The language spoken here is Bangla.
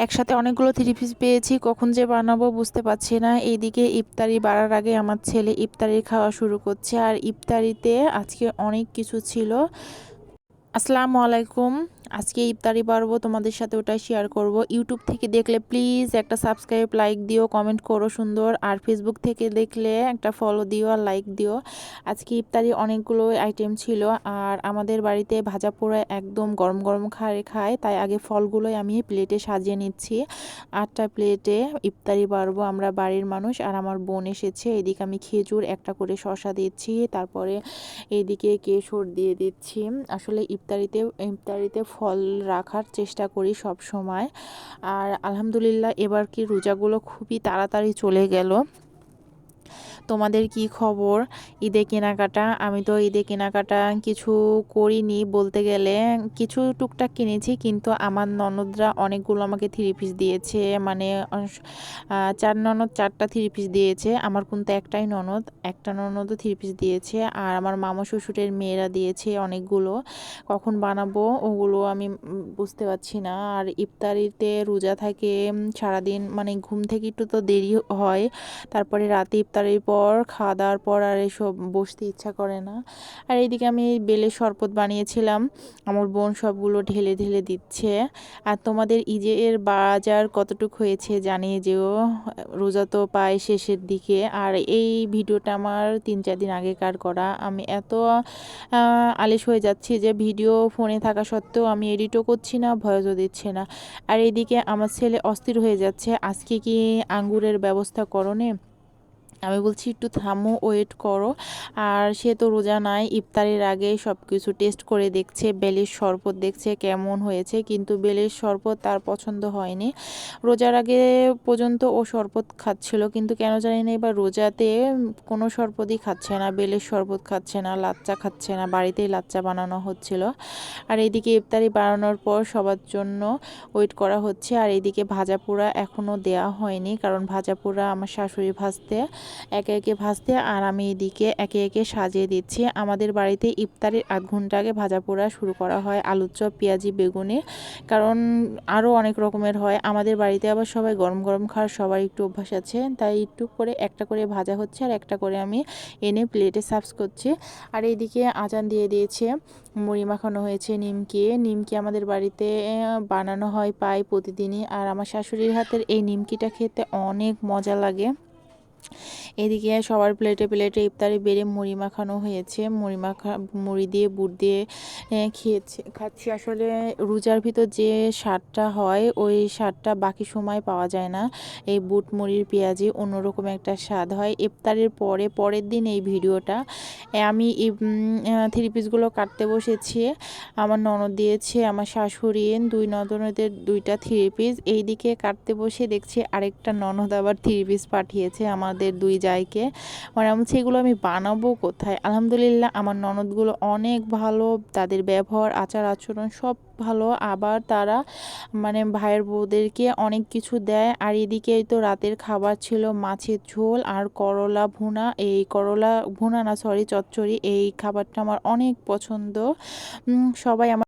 একসাথে অনেকগুলো থ্রি পিস পেয়েছি, কখন যে বানাবো বুঝতে পারছি না। এইদিকে ইফতারি বাড়ার আগে আমার ছেলে ইফতারি খাওয়া শুরু করছে, আর ইফতারিতে আজকে অনেক কিছু ছিল। আসসালামু আলাইকুম। আজকে ইফতারি পারবো তোমাদের সাথে, ওটাই শেয়ার করব। ইউটিউব থেকে দেখলে প্লিজ একটা সাবস্ক্রাইব, লাইক দিও, কমেন্ট করো সুন্দর। আর ফেসবুক থেকে দেখলে একটা ফলো দিও আর লাইক দিও। আজকে ইফতারি অনেকগুলো আইটেম ছিল, আর আমাদের বাড়িতে ভাজা পোড়া একদম গরম গরম খায়, তাই আগে ফলগুলোই আমি প্লেটে সাজিয়ে নিচ্ছি। 8টা প্লেটে ইফতারি পারবো আমরা বাড়ির মানুষ, আর আমার বোন এসেছে। এদিকে আমি খেজুর একটা করে শসা দিচ্ছি, তারপরে এইদিকে কেশর দিয়ে দিচ্ছি। আসলে ইফতারিতে ফল রাখার চেষ্টা করি সব সময়। আর আলহামদুলিল্লাহ এবার কি রোজাগুলো খুবই তাড়াতাড়ি চলে গেল। তোমাদের কি খবর ঈদে কেনাকাটা? আমি তো ঈদে কেনাকাটা কিছু করিনি বলতে গেলে, কিছু টুকটাক কিনেছি, কিন্তু আমার ননদরা অনেকগুলো আমাকে থ্রি পিস দিয়েছে। মানে 4 ননদ 4টা থ্রি পিস দিয়েছে। আমার কিন্তু একটাই ননদ, একটা ননদও থ্রি পিস দিয়েছে। আর আমার মামা শ্বশুরের মেয়েরা দিয়েছে অনেকগুলো। কখন বানাবো ওগুলো আমি বুঝতে পারছি না। আর ইফতারিতে রোজা থাকে সারাদিন, মানে ঘুম থেকে একটু তো দেরি হয়, তারপরে রাতে ইফতারের পর খাওয়া দাওয়ার পর আর এসব বসতে ইচ্ছা করে না। আর এইদিকে আমি বেলের শরবত বানিয়েছিলাম, আমার বোন সবগুলো ঢেলে ঢেলে দিচ্ছে। আর তোমাদের ঈদের বাজার কতটুকু হয়েছে জানিয়ে যেও। রোজা তো পায় শেষের দিকে, আর এই ভিডিওটা আমার 3-4 দিন আগেকার করা। আমি এত আলিশ হয়ে যাচ্ছি যে ভিডিও ফোনে থাকা সত্ত্বেও আমি এডিটও করছি না, ভয়েসও দিচ্ছি না। আর এইদিকে আমার ছেলে অস্থির হয়ে যাচ্ছে, আজকে কি আঙ্গুরের ব্যবস্থা করোনে? আমি বলছি একটু থামো, ওয়েট করো। আর সে তো রোজা নাই, ইফতারের আগে সব কিছু টেস্ট করে দেখছে, বেলের শরবত দেখছে কেমন হয়েছে, কিন্তু বেলের শরবত তার পছন্দ হয়নি। রোজার আগে পর্যন্ত ও শরবত খাচ্ছিল, কিন্তু কেন জানি না এবার রোজাতে কোনো শরবতই খাচ্ছে না, বেলের শরবত খাচ্ছে না, লাচ্চা খাচ্ছে না। বাড়িতেই লাচ্চা বানানো হচ্ছিল। আর এইদিকে ইফতারি বানানোর পর সবার জন্য ওয়েট করা হচ্ছে। আর এইদিকে ভাজা পোড়া এখনও দেয়া হয়নি, কারণ ভাজা পোড়া আমার শাশুড়ি ভাজতে, একে একে ভাজতে, আর আমি এদিকে একে একে সাজিয়ে দিচ্ছি। আমাদের বাড়িতে ইফতারের 8 ঘন্টা আগে ভাজা পোড়া শুরু করা হয়, আলুর চপ, পেঁয়াজি, বেগুনি, কারণ আরও অনেক রকমের হয়। আমাদের বাড়িতে আবার সবাই গরম গরম খাওয়ার সবার একটু অভ্যাস আছে, তাই একটু করে একটা করে ভাজা হচ্ছে, আর একটা করে আমি এনে প্লেটে সার্ভ করছি। আর এইদিকে আজান দিয়ে দিয়েছে, মুড়ি মাখানো হয়েছে নিমকি আমাদের বাড়িতে বানানো হয় প্রায় প্রতিদিনই। আর আমার শাশুড়ির হাতের এই নিমকিটা খেতে অনেক মজা লাগে। এদিকে সবার প্লেটে প্লেটে ইফতারি বেড়ে মুড়ি মাখানো হয়েছে, মুড়ি দিয়ে বুট দিয়ে খাচ্ছি। আসলে রোজার ভিতর যে স্বাদটা হয় ওই স্বাদটা বাকি সময় পাওয়া যায় না। এই বুট মুড়ির পেঁয়াজি অন্যরকম একটা স্বাদ হয়। ইফতারের পরের দিন এই ভিডিওটা আমি থ্রি পিসগুলো কাটতে বসেছি। আমার ননদ দিয়েছে, আমার শাশুড়ি, 2 ননদের 2টা থ্রি পিস। এইদিকে কাটতে বসে দেখছি আরেকটা ননদ আবার থ্রি পিস পাঠিয়েছে আমাদের 2 জায়কে। মানে আমি বলছি এগুলো আমি বানাবো কোথায়? আলহামদুলিল্লাহ আমার ননদগুলো অনেক ভালো, তাদের ব্যবহার আচার আচরণ সব ভালো। আবার তারা মানে ভাইয়ের বউদেরকে অনেক কিছু দেয়। আর এদিকে তো রাতের খাবার ছিল মাছের ঝোল আর করলা ভুনা। এই করলা ভুনা না, সরি, চচ্চড়ি। এই খাবারটা আমার অনেক পছন্দ। সবাই আমার